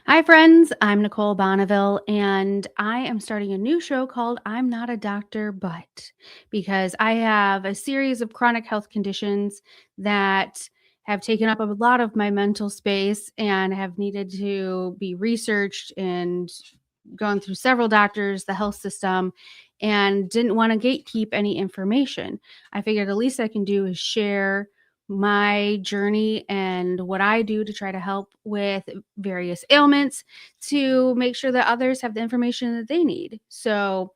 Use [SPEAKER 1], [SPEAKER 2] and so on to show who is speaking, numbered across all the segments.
[SPEAKER 1] Hi, friends. I'm Nicole Bonneville, and I am starting a new show called I'm Not a Doctor, But because I have a series of chronic health conditions that have taken up a lot of my mental space and have needed to be researched and gone through several doctors, the health system, and didn't want to gatekeep any information. I figured the least I can do is share my journey and what I do to try to help with various ailments to make sure that others have the information that they need. So,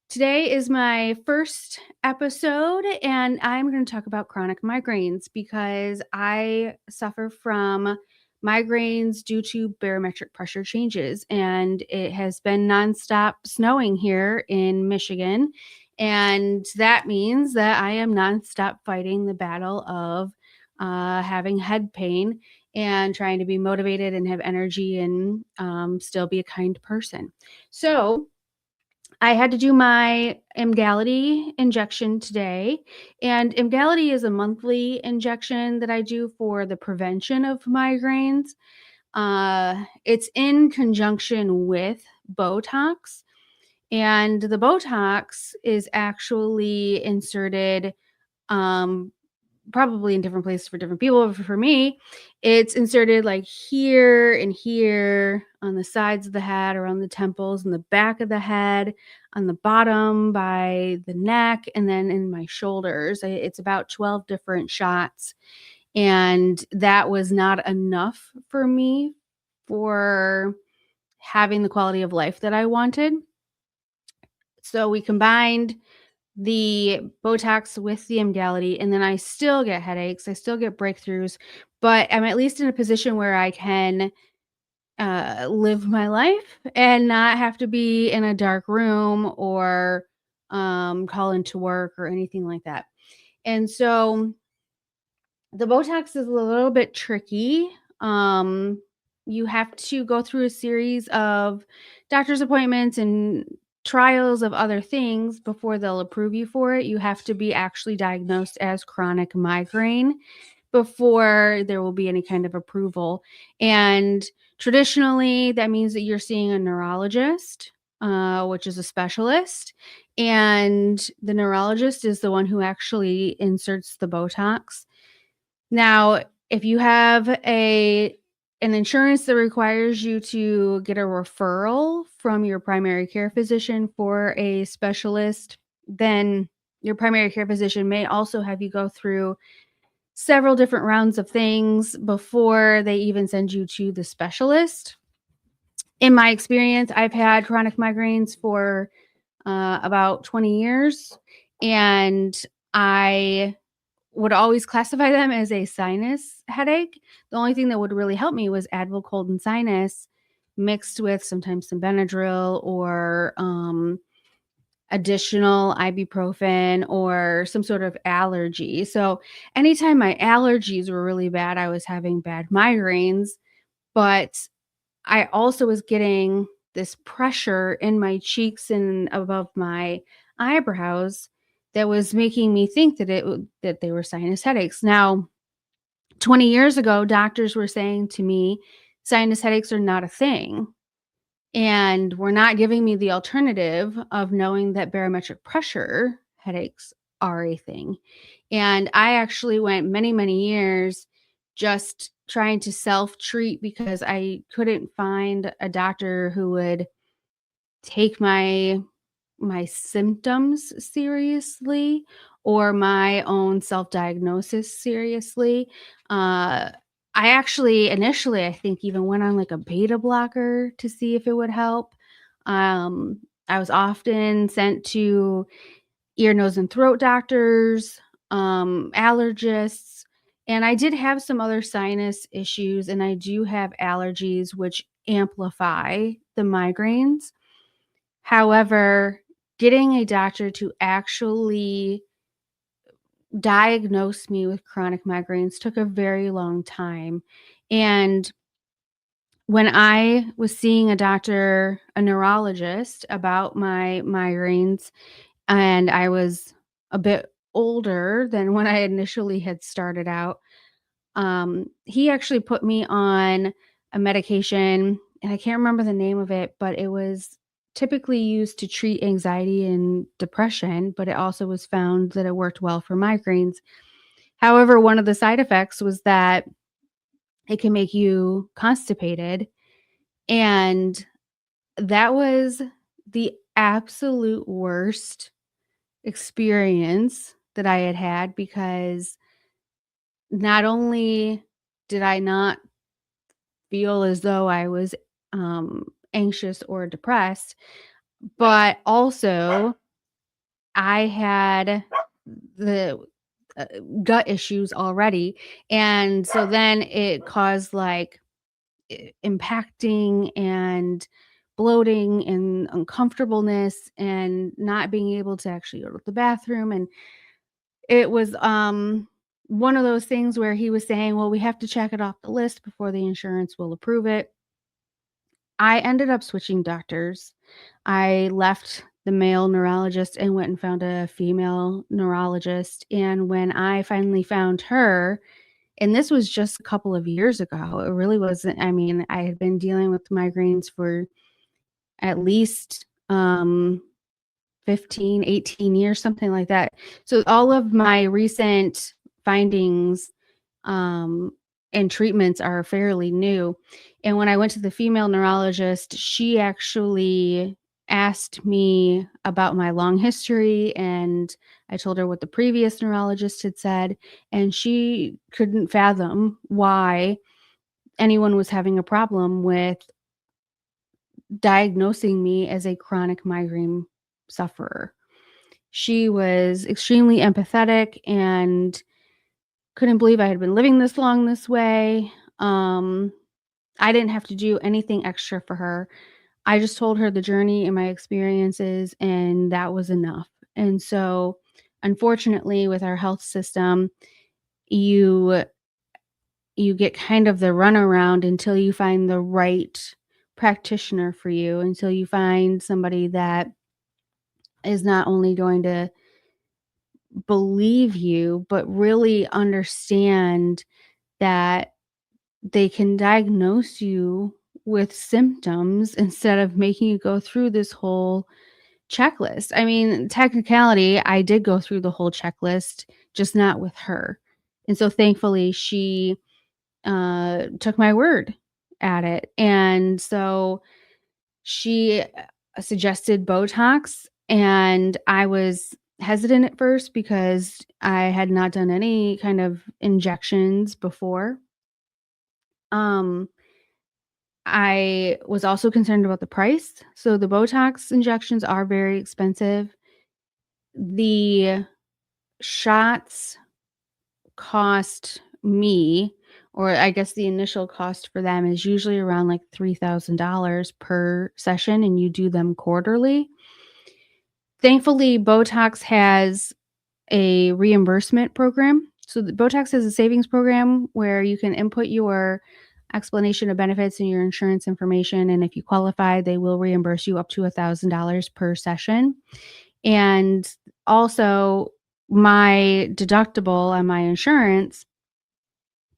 [SPEAKER 1] today is my first episode, and I'm going to talk about chronic migraines because I suffer from migraines due to barometric pressure changes. And it has been nonstop snowing here in Michigan. And that means that I am nonstop fighting the battle of having head pain and trying to be motivated and have energy and still be a kind person. So, I had to do my Emgality injection today, and Emgality is a monthly injection that I do for the prevention of migraines. It's in conjunction with Botox, and the Botox is actually inserted um, probably in different places for different people. But for me, it's inserted like here and here on the sides of the head, around the temples, in the back of the head, on the bottom by the neck, and then in my shoulders. It's about 12 different shots. And that was not enough for me for having the quality of life that I wanted. So we combined the Botox with the Emgality, and then I still get headaches. I still get breakthroughs, but I'm at least in a position where I can live my life and not have to be in a dark room or call into work or anything like that. And so the Botox is a little bit tricky. Um, you have to go through a series of doctor's appointments and trials of other things before they'll approve you for it. You have to be actually diagnosed as chronic migraine before there will be any kind of approval. And traditionally, that means that you're seeing a neurologist, which is a specialist. And the neurologist is the one who actually inserts the Botox. Now, if you have an insurance that requires you to get a referral from your primary care physician for a specialist, then your primary care physician may also have you go through several different rounds of things before they even send you to the specialist. In my experience, I've had chronic migraines for about 20 years, and I would always classify them as a sinus headache. The only thing that would really help me was Advil cold and sinus mixed with sometimes some Benadryl or additional ibuprofen or some sort of allergy. So anytime my allergies were really bad, I was having bad migraines, but I also was getting this pressure in my cheeks and above my eyebrows that was making me think that that they were sinus headaches. Now, 20 years ago, doctors were saying to me, sinus headaches are not a thing. And were not giving me the alternative of knowing that barometric pressure headaches are a thing. And I actually went many, many years just trying to self treat because I couldn't find a doctor who would take my symptoms seriously or my own self-diagnosis seriously. Uh, I actually initially, I think, even went on like a beta blocker to see if it would help. Um, I was often sent to ear, nose, and throat doctors, allergists, and I did have some other sinus issues, and I do have allergies which amplify the migraines. However, getting a doctor to actually diagnose me with chronic migraines took a very long time. And when I was seeing a doctor, a neurologist, about my migraines, and I was a bit older than when I initially had started out, he actually put me on a medication, and I can't remember the name of it, but it was typically used to treat anxiety and depression, but it also was found that it worked well for migraines. However, one of the side effects was that it can make you constipated, and that was the absolute worst experience that I had had because not only did I not feel as though I was, anxious or depressed, but also I had the, uh, gut issues already, and so then it caused, like, impacting and bloating and uncomfortableness and not being able to actually go to the bathroom, and it was, one of those things where he was saying, "Well, we have to check it off the list before the insurance will approve it." I ended up switching doctors. I left the male neurologist and went and found a female neurologist, and when I finally found her, and this was just a couple of years ago, it really wasn't. I mean, I had been dealing with migraines for at least, 15, 18 years, something like that. So all of my recent findings, um, and treatments are fairly new. And when I went to the female neurologist, she actually asked me about my long history, and I told her what the previous neurologist had said, and she couldn't fathom why anyone was having a problem with diagnosing me as a chronic migraine sufferer. She was extremely empathetic and couldn't believe I had been living this long this way. Um, I didn't have to do anything extra for her. I just told her the journey and my experiences, and that was enough. And so, unfortunately, with our health system, you you get kind of the runaround until you find the right practitioner for you, until you find somebody that is not only going to believe you, but really understand that they can diagnose you with symptoms instead of making you go through this whole checklist. I mean, technicality, I did go through the whole checklist, just not with her. And so thankfully she took my word at it. And so she suggested Botox, and I was hesitant at first because I had not done any kind of injections before. Um, I was also concerned about the price. So the Botox injections are very expensive. The shots cost me, or I guess the initial cost for them is usually around like $3,000 per session, and you do them quarterly. Thankfully, Botox has a reimbursement program. So the Botox has a savings program where you can input your explanation of benefits and your insurance information, and if you qualify, they will reimburse you up to $1,000 per session. And also, my deductible on my insurance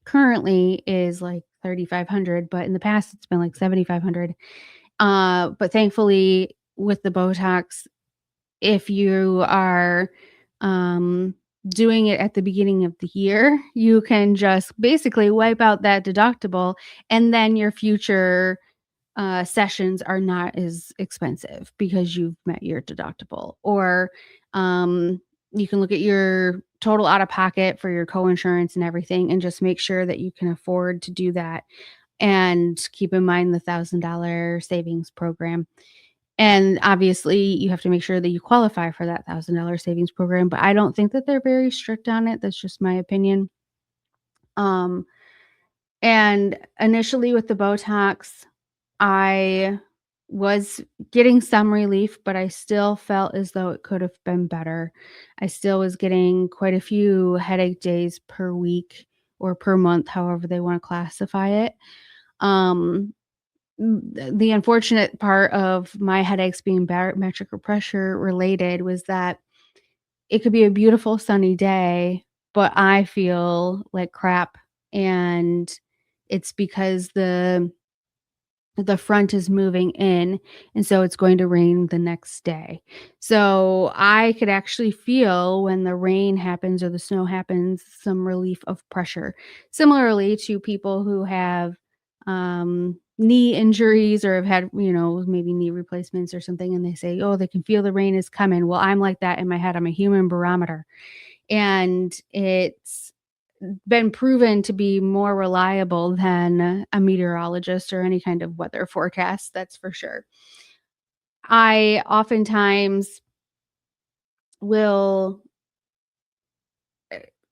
[SPEAKER 1] currently is like 3,500, but in the past it's been like 7,500. But thankfully, with the Botox, if you are, um, doing it at the beginning of the year, you can just basically wipe out that deductible, and then your future, sessions are not as expensive because you've met your deductible. Or, um, you can look at your total out of pocket for your co-insurance and everything and just make sure that you can afford to do that, and keep in mind the $1,000 savings program. And obviously, you have to make sure that you qualify for that $1,000 savings program, but I don't think that they're very strict on it. That's just my opinion. Um, and initially with the Botox, I was getting some relief, but I still felt as though it could have been better. I still was getting quite a few headache days per week or per month, however they want to classify it. Um, the unfortunate part of my headaches being barometric or pressure related was that it could be a beautiful sunny day, but I feel like crap, and it's because the front is moving in, and so it's going to rain the next day. So I could actually feel when the rain happens or the snow happens some relief of pressure. Similarly to people who have knee injuries or have had, maybe knee replacements or something, and they say, "Oh, they can feel the rain is coming." Well, I'm like that in my head. I'm a human barometer. And it's been proven to be more reliable than a meteorologist or any kind of weather forecast, that's for sure. I oftentimes will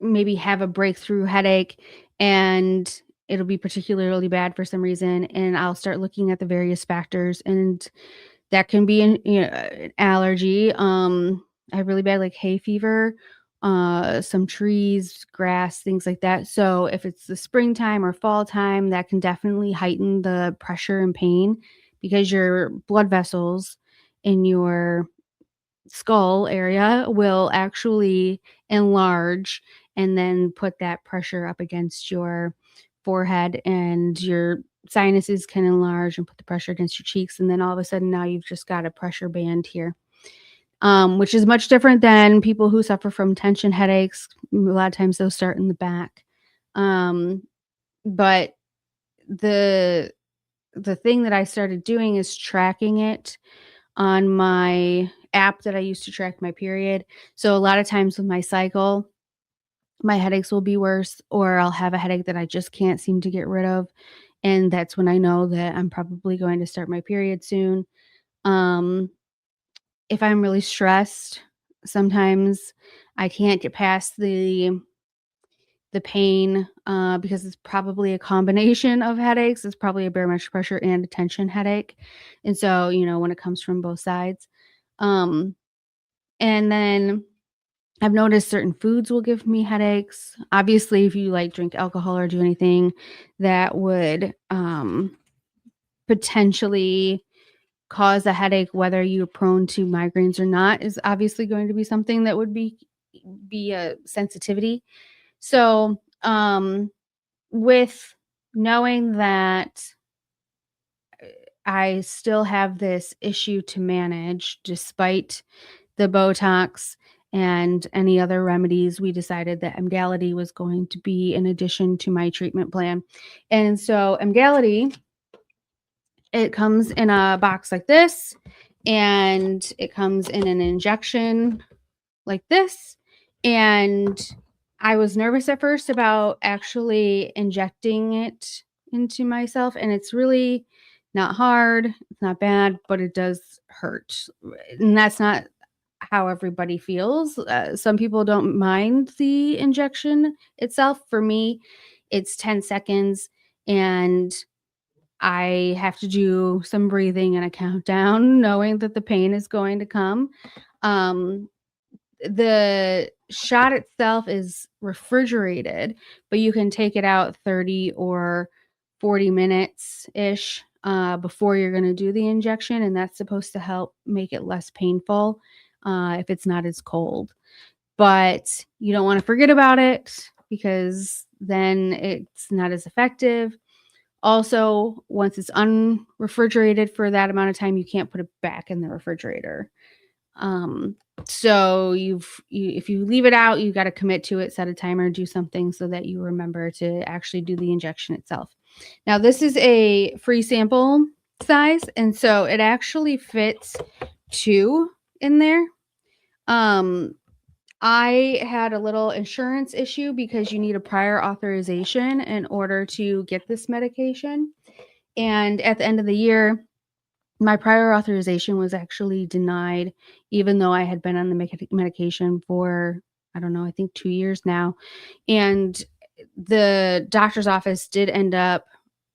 [SPEAKER 1] maybe have a breakthrough headache, and it'll be particularly bad for some reason, and I'll start looking at the various factors, and that can be an allergy. I have really bad, like, hay fever, some trees, grass, things like that. So if it's the springtime or fall time, that can definitely heighten the pressure and pain because your blood vessels in your skull area will actually enlarge and then put that pressure up against your forehead, and your sinuses can enlarge and put the pressure against your cheeks, and then all of a sudden now you've just got a pressure band here, which is much different than people who suffer from tension headaches. A lot of times those start in the back. um, but the the thing that I started doing is tracking it on my app that I use to track my period. So a lot of times with my cycle, my headaches will be worse, or I'll have a headache that I just can't seem to get rid of. And that's when I know that I'm probably going to start my period soon. Um, if I'm really stressed, sometimes I can't get past the pain, because it's probably a combination of headaches. It's probably a barometric pressure and a tension headache. And so, when it comes from both sides. Um, and then I've noticed certain foods will give me headaches. Obviously, if you like drink alcohol or do anything that would potentially cause a headache, whether you're prone to migraines or not, is obviously going to be something that would be a sensitivity. So, with knowing that I still have this issue to manage despite the Botox and any other remedies, we decided that Emgality was going to be in addition to my treatment plan. And so Emgality, it comes in a box like this, and it comes in an injection like this. And I was nervous at first about actually injecting it into myself, and it's really not hard, it's not bad, but it does hurt. And that's not how everybody feels. Some people don't mind the injection itself. For me, it's 10 seconds, and I have to do some breathing and a countdown, knowing that the pain is going to come. Um, the shot itself is refrigerated, but you can take it out 30 or 40 minutes ish before you're going to do the injection. And that's supposed to help make it less painful if it's not as cold. But you don't want to forget about it because then it's not as effective. Also, once it's unrefrigerated for that amount of time, you can't put it back in the refrigerator. Um, so if you leave it out, you got to commit to it, set a timer, do something so that you remember to actually do the injection itself. Now, this is a free sample size, and so it actually fits 2 in there. Um, I had a little insurance issue because you need a prior authorization in order to get this medication. And at the end of the year, my prior authorization was actually denied, even though I had been on the medication for, I don't know, I think 2 years now. And the doctor's office did end up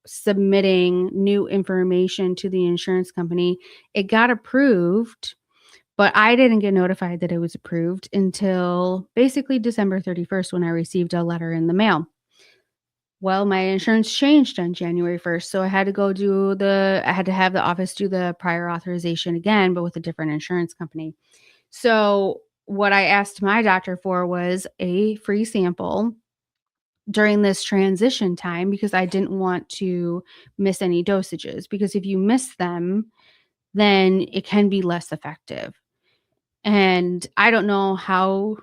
[SPEAKER 1] submitting new information to the insurance company. It got approved, but I didn't get notified that it was approved until basically December 31st when I received a letter in the mail. Well, my insurance changed on January 1st, so I had to have the office do the prior authorization again, but with a different insurance company. So, what I asked my doctor for was a free sample during this transition time because I didn't want to miss any dosages, because if you miss them, then it can be less effective. And I don't know how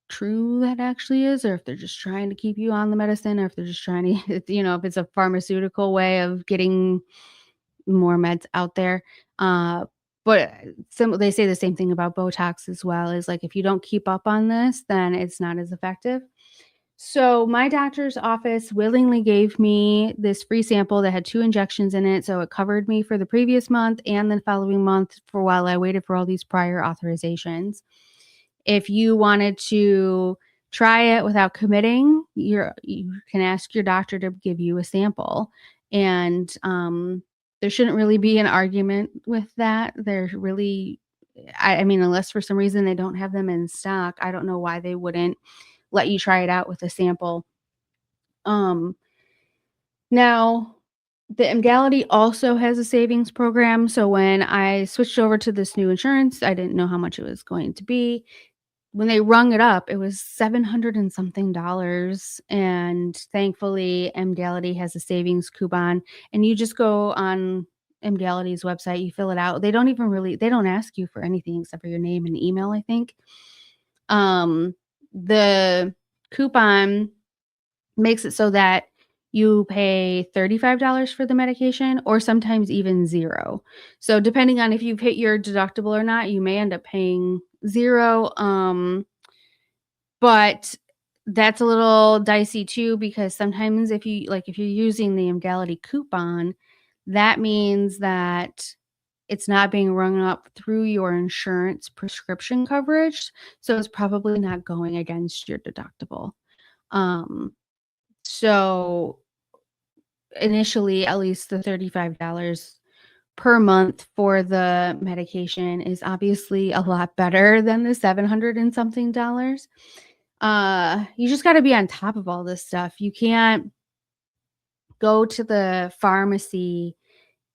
[SPEAKER 1] true that actually is, or if they're just trying to keep you on the medicine, or if they're just trying to, if it's a pharmaceutical way of getting more meds out there. But they say the same thing about Botox as well, is like if you don't keep up on this, then it's not as effective. So my doctor's office willingly gave me this free sample that had 2 injections in it, so it covered me for the previous month and the following month for while I waited for all these prior authorizations. If you wanted to try it without committing, you can ask your doctor to give you a sample, and, there shouldn't really be an argument with that. There's really I mean, unless for some reason they don't have them in stock, I don't know why they wouldn't let you try it out with a sample. Um, Now, the Emgality also has a savings program. So when I switched over to this new insurance, I didn't know how much it was going to be. When they rung it up, it was 700 and something dollars. And thankfully, Emgality has a savings coupon. And you just go on Emgality's website, you fill it out. They don't ask you for anything except for your name and email, I think. The coupon makes it so that you pay $35 for the medication or sometimes even 0. So depending on if you've hit your deductible or not, you may end up paying 0, but that's a little dicey too, because sometimes if you're using the Emgality coupon, that means that it's not being rung up through your insurance prescription coverage, so it's probably not going against your deductible. Um, so initially, at least the $35 per month for the medication is obviously a lot better than the 700 and something dollars. You just gotta be on top of all this stuff. You can't go to the pharmacy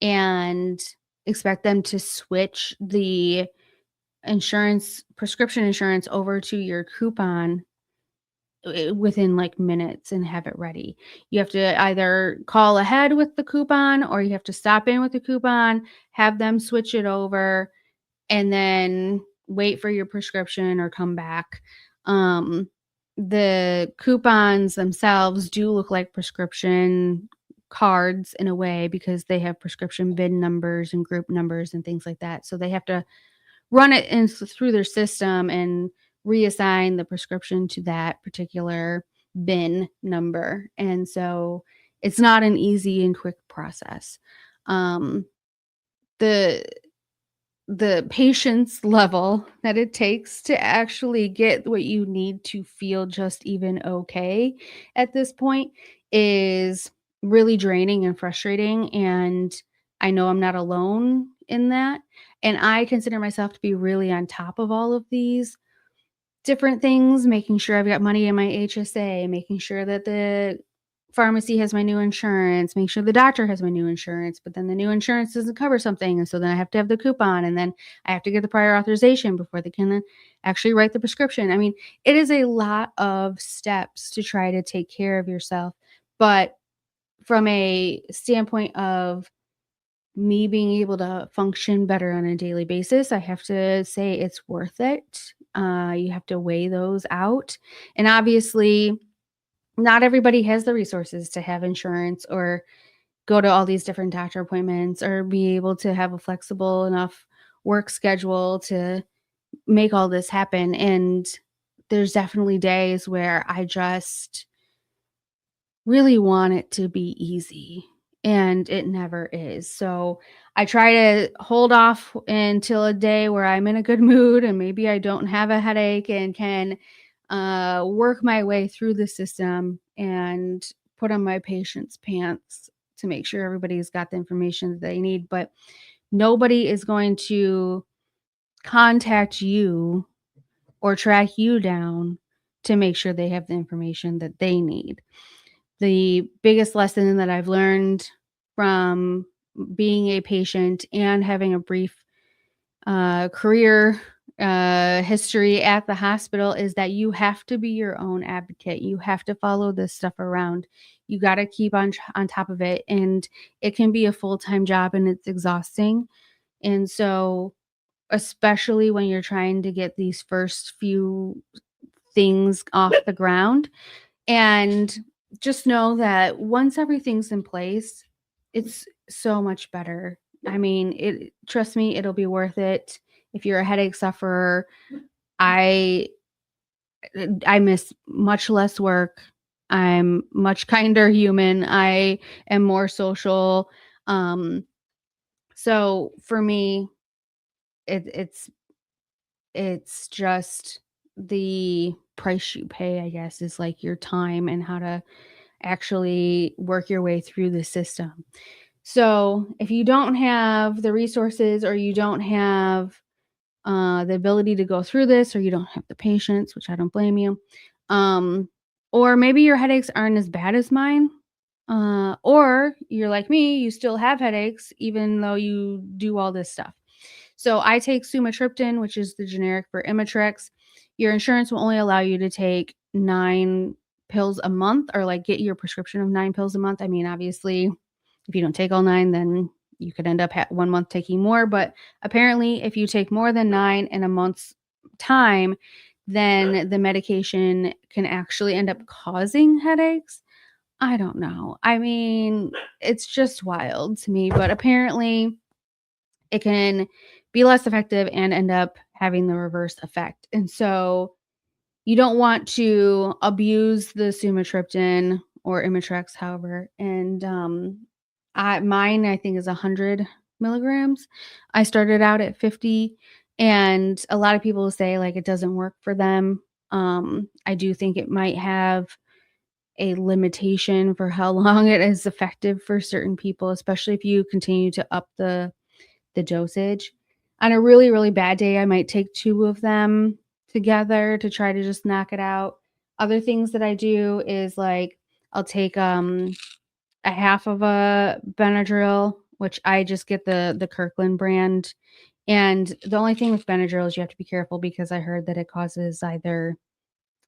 [SPEAKER 1] and expect them to switch the prescription insurance over to your coupon within like minutes and have it ready. You have to either call ahead with the coupon, or you have to stop in with the coupon, have them switch it over, and then wait for your prescription or come back. Um, the coupons themselves do look like prescription cards in a way, because they have prescription VIN numbers and group numbers and things like that. So they have to run it through their system and reassign the prescription to that particular bin number. And so it's not an easy and quick process. Um, the the patience level that it takes to actually get what you need to feel just even okay at this point is really draining and frustrating, and I know I'm not alone in that, and I consider myself to be really on top of all of these different things, making sure I've got money in my HSA, making sure that the pharmacy has my new insurance, making sure the doctor has my new insurance, but then the new insurance doesn't cover something, and so then I have to have the coupon, and then I have to get the prior authorization before they can actually write the prescription. I mean, it is a lot of steps to try to take care of yourself, but from a standpoint of me being able to function better on a daily basis, I have to say it's worth it. You have to weigh those out. And obviously, not everybody has the resources to have insurance or go to all these different doctor appointments or be able to have a flexible enough work schedule to make all this happen. And there's definitely days where I just really want it to be easy, and it never is. So I try to hold off until a day where I'm in a good mood and maybe I don't have a headache and can work my way through the system and put on my patient's pants to make sure everybody's got the information that they need. But nobody is going to contact you or track you down to make sure they have the information that they need. The biggest lesson that I've learned from being a patient and having a brief career history at the hospital is that you have to be your own advocate. You have to follow this stuff around. You got to keep on top of it, and it can be a full-time job and it's exhausting. And so, especially when you're trying to get these first few things off the ground, and just know that once everything's in place, it's so much better. I mean, it trust me, it'll be worth it. If you're a headache sufferer, I I miss much less work. I'm much kinder human. I am more social. Um, so for me, it's just the price you pay, I guess, is like your time and how to actually work your way through the system. So if you don't have the resources, or you don't have the ability to go through this, or you don't have the patience, which I don't blame you, um, or maybe your headaches aren't as bad as mine, or you're like me, you still have headaches even though you do all this stuff. So I take sumatriptan, which is the generic for Imitrex. Your insurance will only allow you to take 9 pills a month, or like get your prescription of 9 pills a month. I mean, obviously, if you don't take all nine, then you could end up 1 month taking more. But apparently, if you take more than nine in a month's time, then the medication can actually end up causing headaches. I don't know. I mean, it's just wild to me, but apparently it can be less effective and end up having the reverse effect. And so you don't want to abuse the sumatriptan or Imitrex, however. And mine, I think, is 100 milligrams. I started out at 50, and a lot of people say like it doesn't work for them. I do think it might have a limitation for how long it is effective for certain people, especially if you continue to up the dosage. On a really, really bad day, I might take 2 of them together to try to just knock it out. Other things that I do is, like, I'll take, a half of a Benadryl, which I just get the Kirkland brand, and the only thing with Benadryl is you have to be careful because I heard that it causes either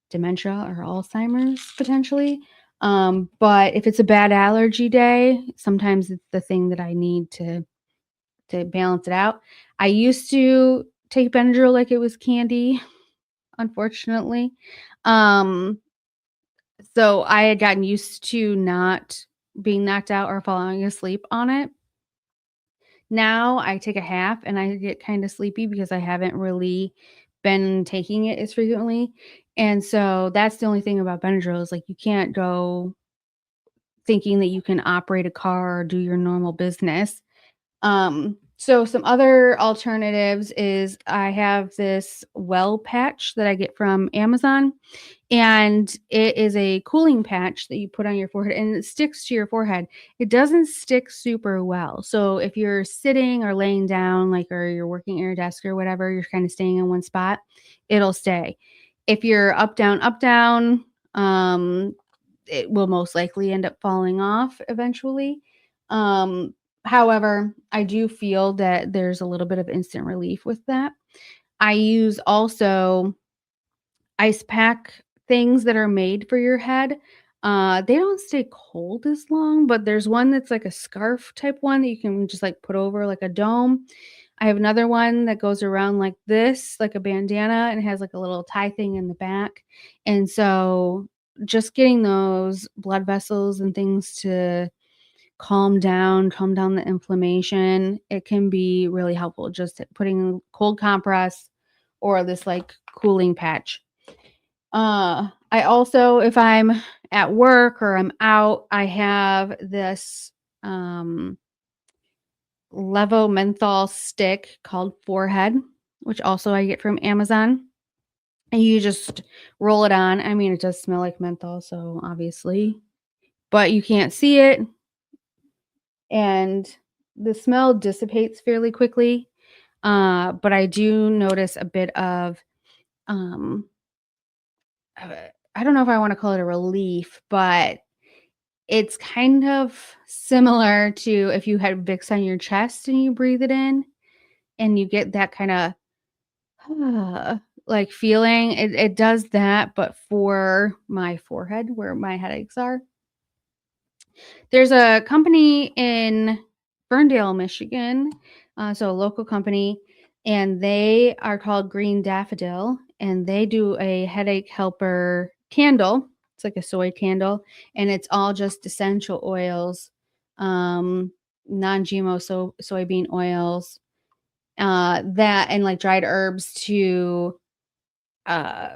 [SPEAKER 1] dementia or Alzheimer's potentially. But if it's a bad allergy day, sometimes it's the thing that I need to balance it out. I used to take Benadryl like it was candy, unfortunately. Um, so I had gotten used to not being knocked out or falling asleep on it. Now I take a half and I get kind of sleepy because I haven't really been taking it as frequently. And so that's the only thing about Benadryl is like you can't go thinking that you can operate a car or do your normal business. So some other alternatives is I have this well patch that I get from Amazon, and it is a cooling patch that you put on your forehead and it sticks to your forehead. It doesn't stick super well. So if you're sitting or laying down, like, or you're working at your desk or whatever, you're kind of staying in one spot, it'll stay. If you're up, down, it will most likely end up falling off eventually. Um, However, I do feel that there's a little bit of instant relief with that. I use also ice pack things that are made for your head. They don't stay cold as long, but there's one that's like a scarf type one that you can just like put over like a dome. I have another one that goes around like this, like a bandana, and it has like a little tie thing in the back. And so just getting those blood vessels and things to calm down the inflammation, it can be really helpful. Just putting cold compress or this like cooling patch. I also, if I'm at work or I'm out, I have this Levo menthol stick called Forehead, which also I get from Amazon. And you just roll it on. I mean, it does smell like menthol, so obviously, but you can't see it, and the smell dissipates fairly quickly. But I do notice a bit of um, uh, I don't know if I want to call it a relief, but it's kind of similar to if you had Vicks on your chest and you breathe it in and you get that kind of like feeling it does that, but for my forehead where my headaches are. There's a company in Ferndale, Michigan, so a local company, and they are called Green Daffodil, and they do a headache helper candle. It's like a soy candle, and it's all just essential oils, um, non-GMO soybean oils, that and like dried herbs to uh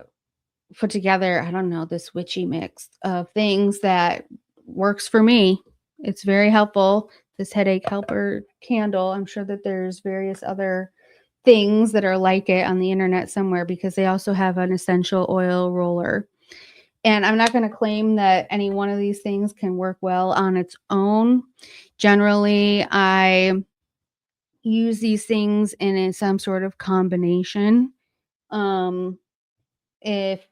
[SPEAKER 1] put together, I don't know, this witchy mix of things that works for me. It's very helpful. This headache helper candle, I'm sure that there's various other things that are like it on the internet somewhere because they also have an essential oil roller. And I'm not going to claim that any one of these things can work well on its own. Generally, I use these things in some sort of combination. Um, if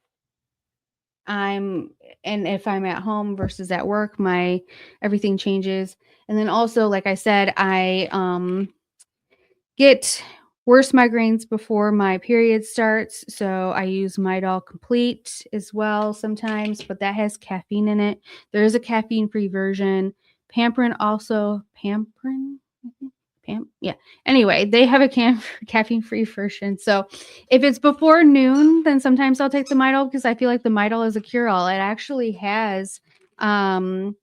[SPEAKER 1] I'm if I'm at home versus at work, my everything changes. And then also, like I said, I get worse migraines before my period starts, so I use Midol Complete as well sometimes, but that has caffeine in it. There is a caffeine-free version. Pamperin? I think? Yeah. Anyway, they have a caffeine-free version. So if it's before noon, then sometimes I'll take the Midol because I feel like the Midol is a cure-all. It actually has um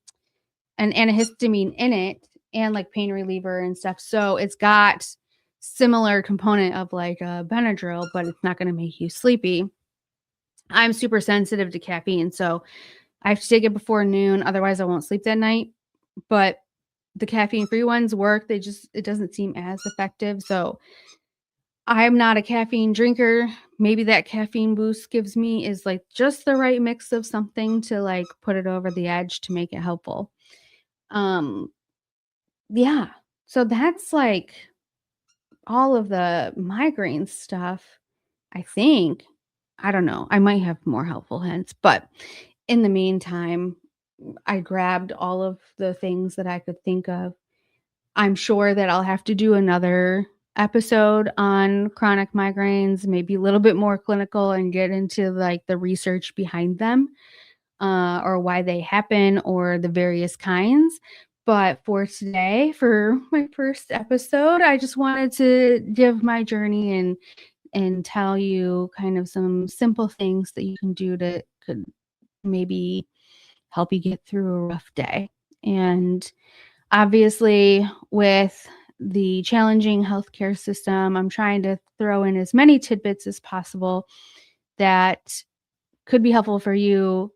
[SPEAKER 1] an antihistamine in it and like pain reliever and stuff. So it's got similar component of like a Benadryl, but it's not going to make you sleepy. I'm super sensitive to caffeine, so I have to take it before noon. Otherwise, I won't sleep that night. But the caffeine free ones work. It doesn't seem as effective. So I'm not a caffeine drinker. Maybe that caffeine boost gives me is like just the right mix of something to like put it over the edge to make it helpful. Um, Yeah. So that's like all of the migraine stuff, I think. I don't know. I might have more helpful hints, but in the meantime, I grabbed all of the things that I could think of. I'm sure that I'll have to do another episode on chronic migraines, maybe a little bit more clinical and get into like the research behind them, or why they happen or the various kinds. But for today, for my first episode, I just wanted to give my journey and tell you kind of some simple things that you can do to could maybe help you get through a rough day. And obviously, with the challenging healthcare system, I'm trying to throw in as many tidbits as possible that could be helpful for you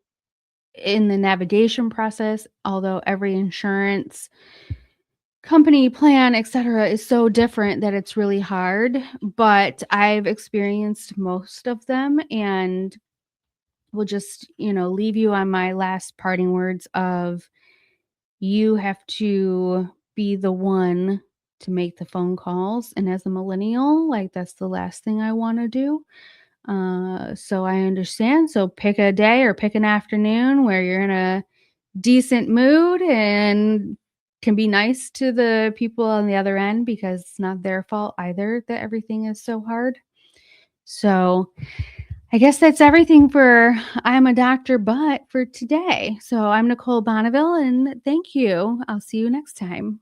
[SPEAKER 1] in the navigation process, although every insurance company plan, etc., is so different that it's really hard. But I've experienced most of them and will just, leave you on my last parting words of you have to be the one to make the phone calls. And as a millennial, like that's the last thing I want to do. So I understand. So pick a day or pick an afternoon where you're in a decent mood and can be nice to the people on the other end because it's not their fault either that everything is so hard. So I guess that's everything for I'm a Doctor But for today. So I'm Nicole Bonneville and thank you. I'll see you next time.